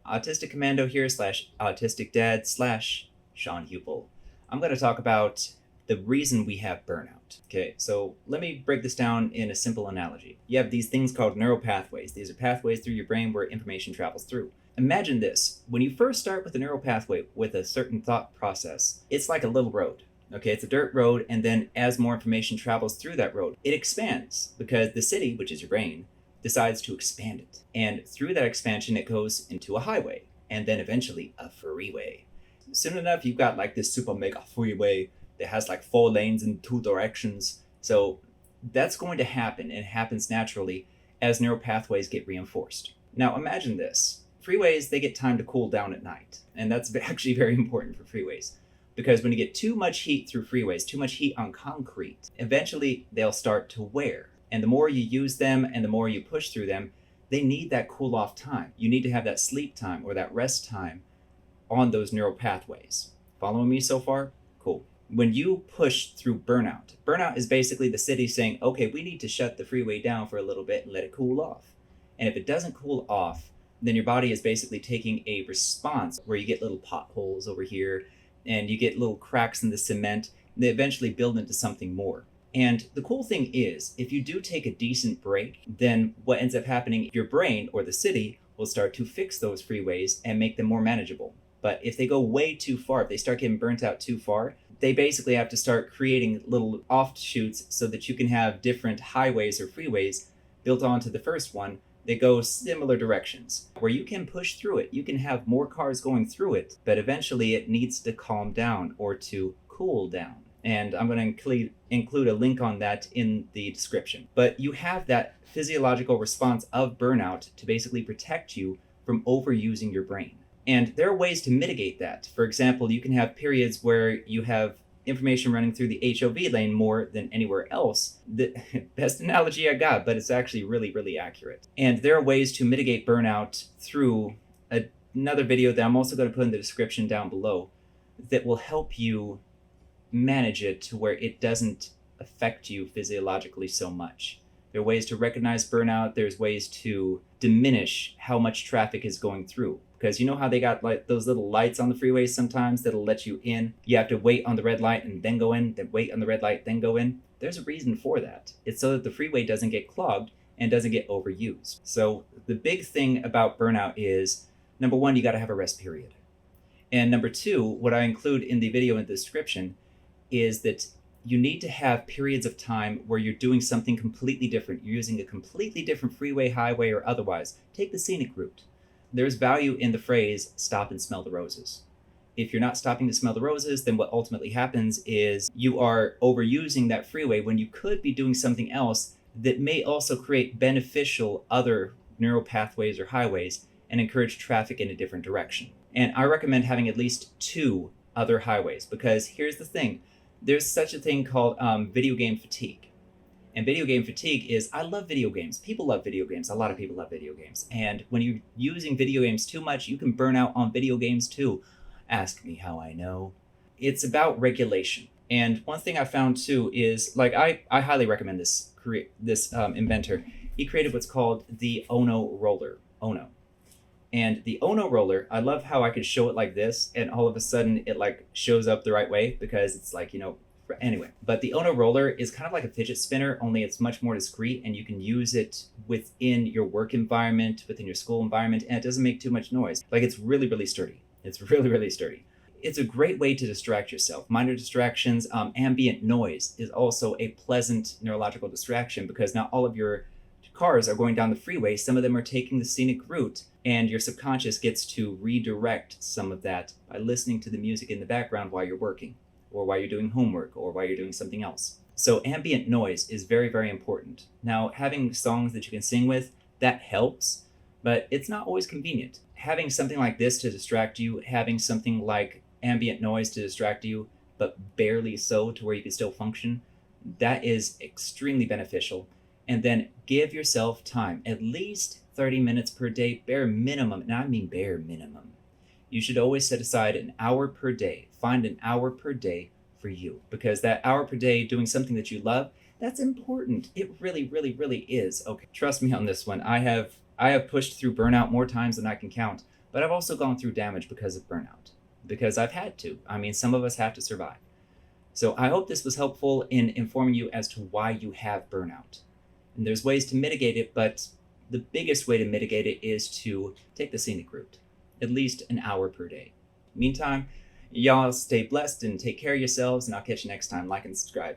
Autistic Commando here slash Autistic Dad slash Sean Hupel. I'm going to talk about the reason we have burnout. Okay, so let me break this down in a simple analogy. You have these things called neural pathways. These are pathways through your brain where information travels through. Imagine this. When you first start with a neural pathway with a certain thought process, it's like a little road. Okay, it's a dirt road, and then as more information travels through that road, it expands because the city, which is your brain, decides to expand it. And through that expansion, it goes into a highway, and then eventually a freeway. Soon enough, you've got like this super mega freeway that has like 4 lanes in 2 directions. So that's going to happen, and it happens naturally as neural pathways get reinforced. Now imagine this. Freeways, they get time to cool down at night. And that's actually very important for freeways. Because when you get too much heat through freeways, too much heat on concrete, eventually they'll start to wear. And the more you use them and the more you push through them, they need that cool off time. You need to have that sleep time or that rest time on those neural pathways. Following me so far? Cool. When you push through burnout is basically the city saying, okay, we need to shut the freeway down for a little bit and let it cool off. And if it doesn't cool off, then your body is basically taking a response where you get little potholes over here and you get little cracks in the cement. They eventually build into something more. And the cool thing is, if you do take a decent break, then what ends up happening, your brain or the city will start to fix those freeways and make them more manageable. But if they go way too far, if they start getting burnt out too far, they basically have to start creating little offshoots so that you can have different highways or freeways built onto the first one that go similar directions, where you can push through it. You can have more cars going through it, but eventually it needs to calm down or to cool down. And I'm going to include a link on that in the description. But you have that physiological response of burnout to basically protect you from overusing your brain. And there are ways to mitigate that. For example, you can have periods where you have information running through the HOV lane more than anywhere else. The best analogy I got, but it's actually really, really accurate. And there are ways to mitigate burnout through another video that I'm also going to put in the description down below that will help you manage it to where it doesn't affect you physiologically so much. There are ways to recognize burnout. There's ways to diminish how much traffic is going through. Because you know how they got like those little lights on the freeways sometimes that'll let you in? You have to wait on the red light and then go in, then wait on the red light, then go in. There's a reason for that. It's so that the freeway doesn't get clogged and doesn't get overused. So the big thing about burnout is, number one, you got to have a rest period. And number two, what I include in the video in the description is that you need to have periods of time where you're doing something completely different. You're using a completely different freeway, highway, or otherwise. Take the scenic route. There's value in the phrase, stop and smell the roses. If you're not stopping to smell the roses, then what ultimately happens is you are overusing that freeway when you could be doing something else that may also create beneficial other neural pathways or highways and encourage traffic in a different direction. And I recommend having at least 2 other highways, because here's the thing. There's such a thing called video game fatigue. And video game fatigue is, I love video games. People love video games. A lot of people love video games. And when you're using video games too much, you can burn out on video games too. Ask me how I know. It's about regulation. And one thing I found too is, like, I highly recommend this inventor. He created what's called the ONO Roller. ONO. And the ONO Roller, I love how I could show it like this, and all of a sudden it like shows up the right way, because it's like, anyway. But the ONO Roller is kind of like a fidget spinner, only it's much more discreet, and you can use it within your work environment, within your school environment, and it doesn't make too much noise. Like, it's really, really sturdy. It's really, really sturdy. It's a great way to distract yourself. Minor distractions, ambient noise is also a pleasant neurological distraction, because not all of your cars are going down the freeway. Some of them are taking the scenic route, and your subconscious gets to redirect some of that by listening to the music in the background while you're working, or while you're doing homework, or while you're doing something else. So ambient noise is very, very important. Now, having songs that you can sing with, that helps, but it's not always convenient. Having something like this to distract you, having something like ambient noise to distract you, but barely so to where you can still function, that is extremely beneficial. And then give yourself time, at least 30 minutes per day, bare minimum. And I mean bare minimum. You should always set aside an hour per day. Find an hour per day for you, because that hour per day doing something that you love, that's important. It really, really, really is. Okay, trust me on this one. I have pushed through burnout more times than I can count, but I've also gone through damage because of burnout, because I've had to. I mean, some of us have to survive. So I hope this was helpful in informing you as to why you have burnout. And there's ways to mitigate it, but the biggest way to mitigate it is to take the scenic route, at least an hour per day. Meantime, y'all stay blessed and take care of yourselves, and I'll catch you next time. Like and subscribe.